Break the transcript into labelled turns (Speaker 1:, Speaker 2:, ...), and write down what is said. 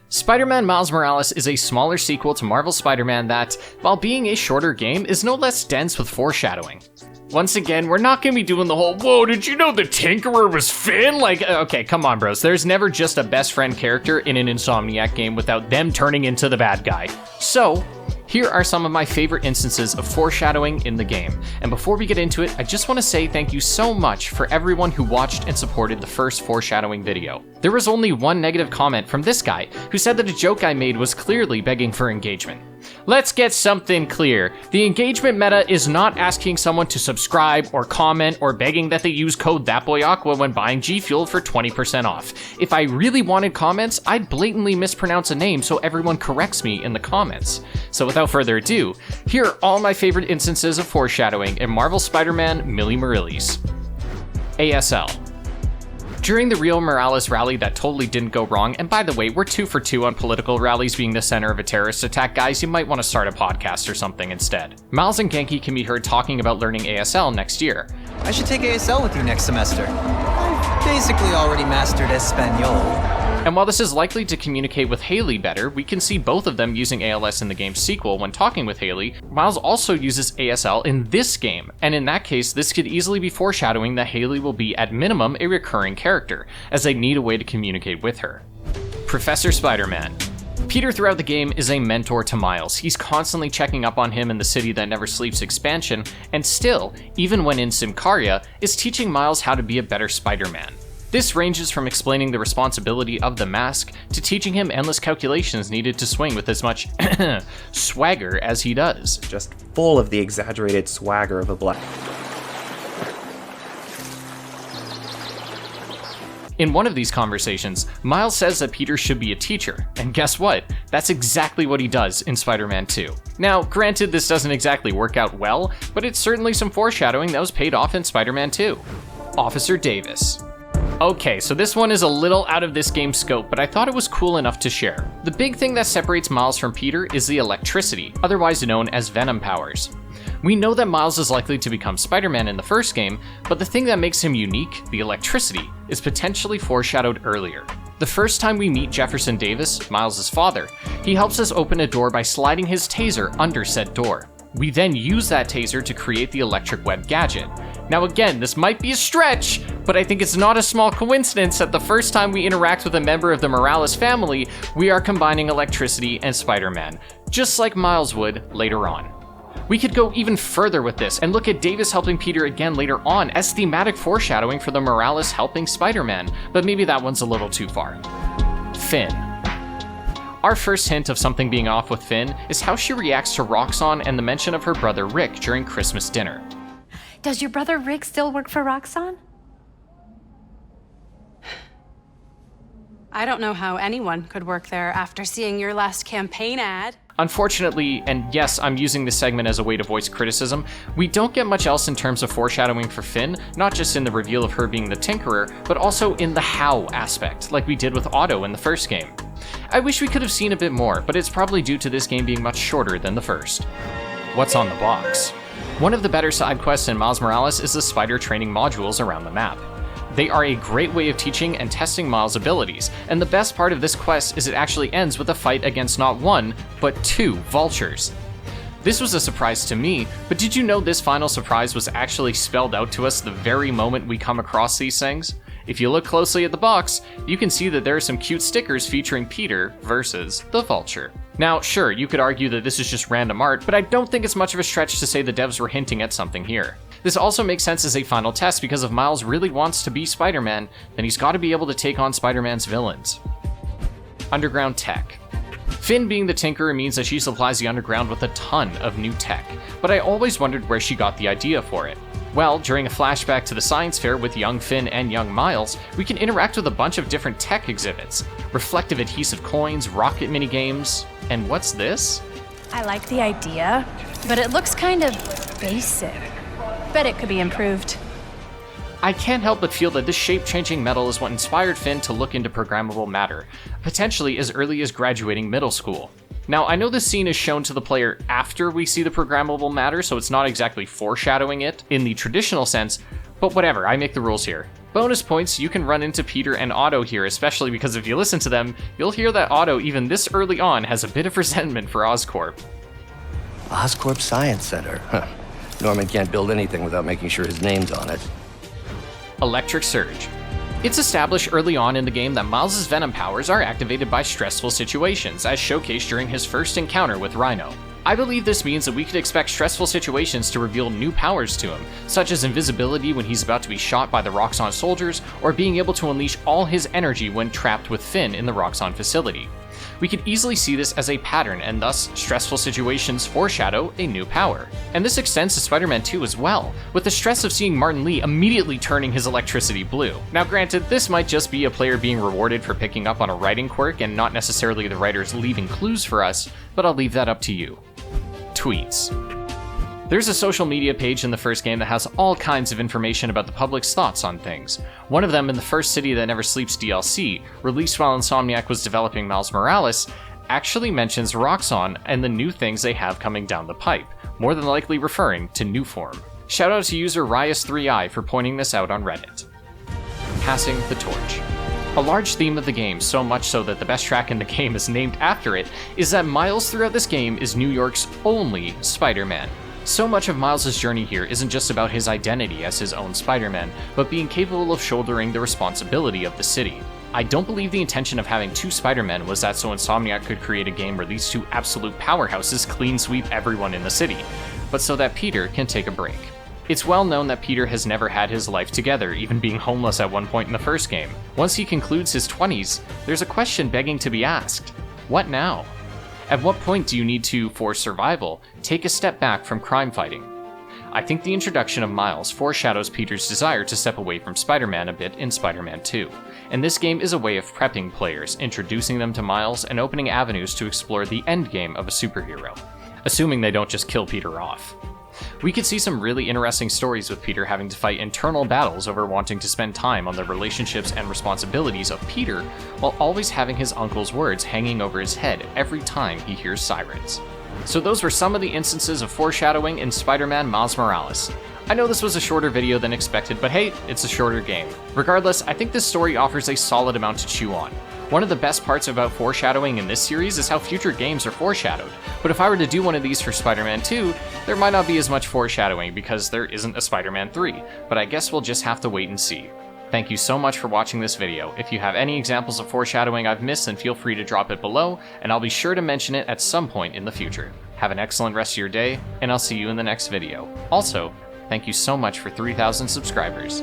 Speaker 1: Spider-Man Miles Morales is a smaller sequel to Marvel's Spider-Man that, while being a shorter game, is no less dense with foreshadowing. Once again, we're not gonna be doing the whole, whoa, did you know the Tinkerer was Phin? Like, okay, come on, bros. There's never just a best friend character in an Insomniac game without them turning into the bad guy. So, here are some of my favorite instances of foreshadowing in the game. And before we get into it, I just want to say thank you so much for everyone who watched and supported the first foreshadowing video. There was only one negative comment from this guy, who said that a joke I made was clearly begging for engagement. Let's get something clear. The engagement meta is not asking someone to subscribe or comment or begging that they use code ThatBoyAqua when buying G Fuel for 20% off. If I really wanted comments, I'd blatantly mispronounce a name so everyone corrects me in the comments. So without further ado, here are all my favorite instances of foreshadowing in Marvel Spider-Man Milli Morales. ASL. During the Rio Morales rally that totally didn't go wrong, and by the way, we're 2 for 2 on political rallies being the center of a terrorist attack, guys, you might want to start a podcast or something instead. Miles and Genki can be heard talking about learning ASL next year.
Speaker 2: I should take ASL with you next semester. I've basically already mastered Espanol.
Speaker 1: And while this is likely to communicate with Hailey better, we can see both of them using ALS in the game's sequel when talking with Hailey. Miles also uses ASL in this game, and in that case, this could easily be foreshadowing that Hailey will be, at minimum, a recurring character, as they need a way to communicate with her. Professor Spider-Man. Peter throughout the game is a mentor to Miles. He's constantly checking up on him in the City That Never Sleeps expansion, and still, even when in Symkaria, is teaching Miles how to be a better Spider-Man. This ranges from explaining the responsibility of the mask to teaching him endless calculations needed to swing with as much swagger as he does.
Speaker 3: Just full of the exaggerated swagger of a black.
Speaker 1: In one of these conversations, Miles says that Peter should be a teacher, and guess what? That's exactly what he does in Spider-Man 2. Now, granted, this doesn't exactly work out well, but it's certainly some foreshadowing that was paid off in Spider-Man 2. Officer Davis. Okay, so this one is a little out of this game's scope, but I thought it was cool enough to share. The big thing that separates Miles from Peter is the electricity, otherwise known as Venom powers. We know that Miles is likely to become Spider-Man in the first game, but the thing that makes him unique, the electricity, is potentially foreshadowed earlier. The first time we meet Jefferson Davis, Miles' father, he helps us open a door by sliding his taser under said door. We then use that taser to create the electric web gadget. Now again, this might be a stretch, but I think it's not a small coincidence that the first time we interact with a member of the Morales family, we are combining electricity and Spider-Man, just like Miles would later on. We could go even further with this and look at Davis helping Peter again later on as thematic foreshadowing for the Morales helping Spider-Man, but maybe that one's a little too far. Phin. Our first hint of something being off with Phin is how she reacts to Roxxon and the mention of her brother Rick during Christmas dinner.
Speaker 4: Does your brother Rick still work for Roxxon?
Speaker 5: I don't know how anyone could work there after seeing your last campaign ad.
Speaker 1: Unfortunately, and yes, I'm using this segment as a way to voice criticism, we don't get much else in terms of foreshadowing for Phin, not just in the reveal of her being the Tinkerer, but also in the how aspect, like we did with Otto in the first game. I wish we could have seen a bit more, but it's probably due to this game being much shorter than the first. What's on the box? One of the better side quests in Miles Morales is the spider training modules around the map. They are a great way of teaching and testing Miles' abilities, and the best part of this quest is it actually ends with a fight against not one, but 2 vultures. This was a surprise to me, but did you know this final surprise was actually spelled out to us the very moment we come across these things? If you look closely at the box, you can see that there are some cute stickers featuring Peter versus the Vulture. Now, sure, you could argue that this is just random art, but I don't think it's much of a stretch to say the devs were hinting at something here. This also makes sense as a final test because if Miles really wants to be Spider-Man, then he's got to be able to take on Spider-Man's villains. Underground tech. Phin being the Tinkerer means that she supplies the underground with a ton of new tech, but I always wondered where she got the idea for it. Well, during a flashback to the science fair with young Phin and young Miles, we can interact with a bunch of different tech exhibits. Reflective adhesive coins, rocket minigames, and what's this?
Speaker 4: I like the idea, but it looks kind of basic. Bet it could be improved.
Speaker 1: I can't help but feel that this shape-changing metal is what inspired Phin to look into programmable matter, potentially as early as graduating middle school. Now, I know this scene is shown to the player after we see the programmable matter, so it's not exactly foreshadowing it in the traditional sense, But whatever, I make the rules here. Bonus points, you can run into Peter and Otto here, especially because if you listen to them, you'll hear that Otto, even this early on, has a bit of resentment for Oscorp.
Speaker 6: Oscorp Science Center. Huh. Norman can't build anything without making sure his name's on it.
Speaker 1: Electric Surge. It's established early on in the game that Miles' Venom powers are activated by stressful situations, as showcased during his first encounter with Rhino. I believe this means that we could expect stressful situations to reveal new powers to him, such as invisibility when he's about to be shot by the Roxxon soldiers, or being able to unleash all his energy when trapped with Phin in the Roxxon facility. We could easily see this as a pattern, and thus, stressful situations foreshadow a new power. And this extends to Spider-Man 2 as well, with the stress of seeing Martin Li immediately turning his electricity blue. Now granted, this might just be a player being rewarded for picking up on a writing quirk and not necessarily the writers leaving clues for us, but I'll leave that up to you. Tweets. There's a social media page in the first game that has all kinds of information about the public's thoughts on things. One of them in the first City That Never Sleeps DLC, released while Insomniac was developing Miles Morales, actually mentions Roxxon and the new things they have coming down the pipe, more than likely referring to Newform. Shout out to user Rias3i for pointing this out on Reddit. Passing the torch. A large theme of the game, so much so that the best track in the game is named after it, is that Miles throughout this game is New York's only Spider-Man. So much of Miles' journey here isn't just about his identity as his own Spider-Man, but being capable of shouldering the responsibility of the city. I don't believe the intention of having two Spider-Men was that so Insomniac could create a game where these two absolute powerhouses clean sweep everyone in the city, but so that Peter can take a break. It's well known that Peter has never had his life together, even being homeless at one point in the first game. Once he concludes his 20s, there's a question begging to be asked. What now? At what point do you need to, for survival, take a step back from crime fighting? I think the introduction of Miles foreshadows Peter's desire to step away from Spider-Man a bit in Spider-Man 2, and this game is a way of prepping players, introducing them to Miles and opening avenues to explore the endgame of a superhero, assuming they don't just kill Peter off. We could see some really interesting stories with Peter having to fight internal battles over wanting to spend time on the relationships and responsibilities of Peter, while always having his uncle's words hanging over his head every time he hears sirens. So those were some of the instances of foreshadowing in Spider-Man Miles Morales. I know this was a shorter video than expected, but hey, it's a shorter game. Regardless, I think this story offers a solid amount to chew on. One of the best parts about foreshadowing in this series is how future games are foreshadowed, but if I were to do one of these for Spider-Man 2, there might not be as much foreshadowing because there isn't a Spider-Man 3, but I guess we'll just have to wait and see. Thank you so much for watching this video. If you have any examples of foreshadowing I've missed, then feel free to drop it below, and I'll be sure to mention it at some point in the future. Have an excellent rest of your day, and I'll see you in the next video. Also, thank you so much for 3,000 subscribers.